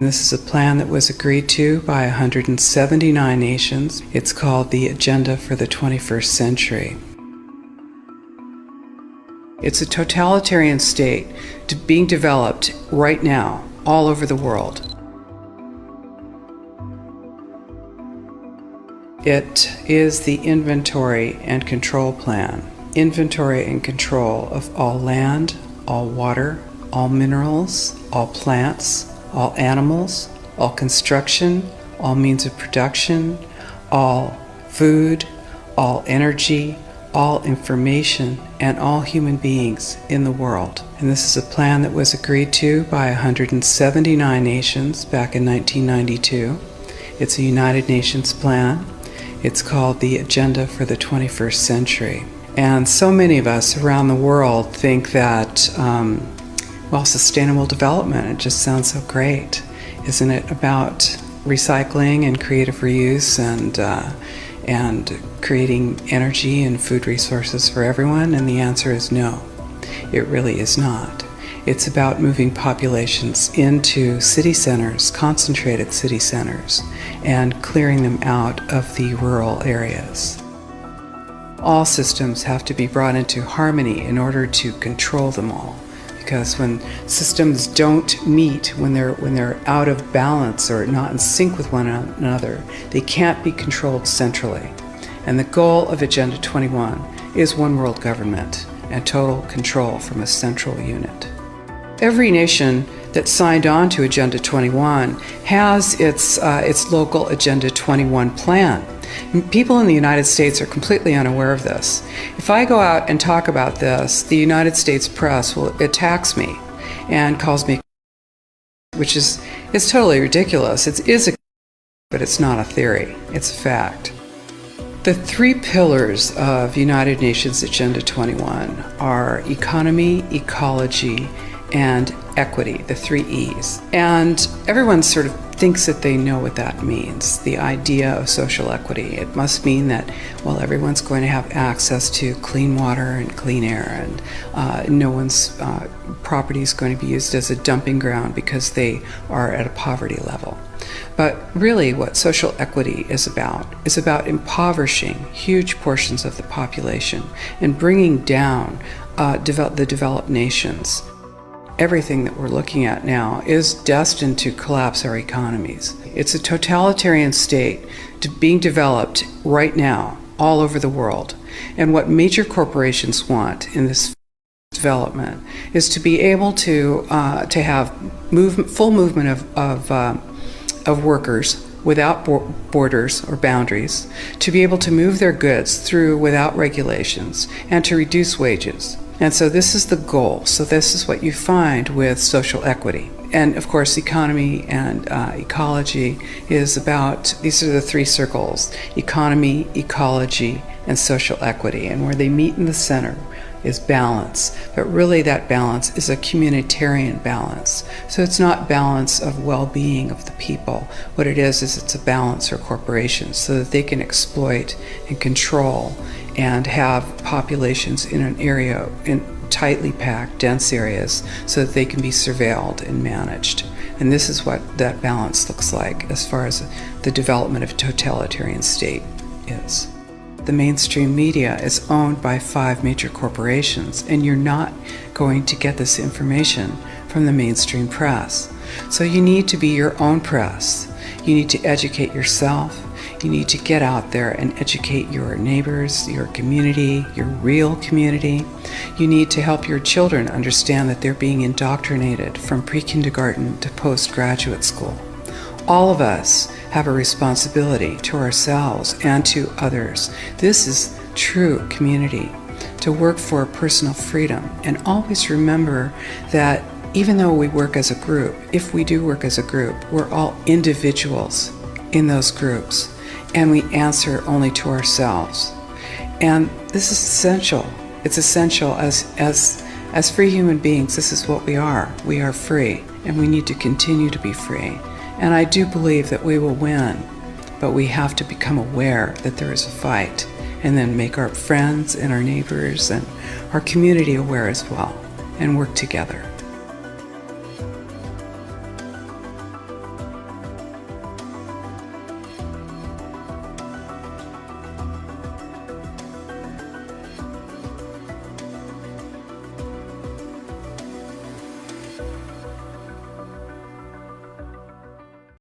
This is a plan that was agreed to by 179 nations. It's called the Agenda for the 21st Century. It's a totalitarian state being developed right now all over the world. It is the inventory and control plan. Inventory and control of all land, all water, all minerals, all plants, all animals, all construction, all means of production, all food, all energy, all information, and all human beings in the world. And this is a plan that was agreed to by 179 nations back in 1992. It's a United Nations plan. It's called the Agenda for the 21st Century. And so many of us around the world think that sustainable development, it just sounds so great. Isn't it about recycling and creative reuse and creating energy and food resources for everyone? And the answer is no, it really is not. It's about moving populations into city centers, concentrated city centers, and clearing them out of the rural areas. All systems have to be brought into harmony in order to control them all. Because when systems don't meet, when they're out of balance or not in sync with one another, they can't be controlled centrally. And the goal of Agenda 21 is one world government and total control from a central unit. Every nation that signed on to Agenda 21 has its local Agenda 21 plan. People in the United States are completely unaware of this. If I go out and talk about this, the United States press attacks me and calls me, which is totally ridiculous. It is but it's not a theory, it's a fact. The three pillars of United Nations Agenda 21 are economy, ecology, and equity, the three E's. And everyone sort of thinks that they know what that means, the idea of social equity. It must mean that, everyone's going to have access to clean water and clean air, and no one's property is going to be used as a dumping ground because they are at a poverty level. But really what social equity is about impoverishing huge portions of the population and bringing down the developed nations. Everything that we're looking at now is destined to collapse our economies. It's a totalitarian state being developed right now all over the world. And what major corporations want in this development is to be able to have full movement of workers without borders or boundaries, to be able to move their goods through without regulations, and to reduce wages. And so this is the goal. So this is what you find with social equity. And of course, economy and ecology is about, these are the three circles: economy, ecology, and social equity. And where they meet in the center is balance. But really that balance is a communitarian balance. So it's not balance of well-being of the people. What it is it's a balance for corporations so that they can exploit and control and have populations in an area, in tightly packed, dense areas, so that they can be surveilled and managed. And this is what that balance looks like as far as the development of a totalitarian state is. The mainstream media is owned by 5 major corporations, and you're not going to get this information from the mainstream press. So you need to be your own press. You need to educate yourself. You need to get out there and educate your neighbors, your community, your real community. You need to help your children understand that they're being indoctrinated from pre-kindergarten to postgraduate school. All of us have a responsibility to ourselves and to others. This is true community, to work for personal freedom. And always remember that even though we work as a group, if we do work as a group, we're all individuals in those groups, and we answer only to ourselves. And this is essential. It's essential as free human beings. This is what we are. We are free, and we need to continue to be free. And I do believe that we will win, but we have to become aware that there is a fight, and then make our friends and our neighbors and our community aware as well, and work together.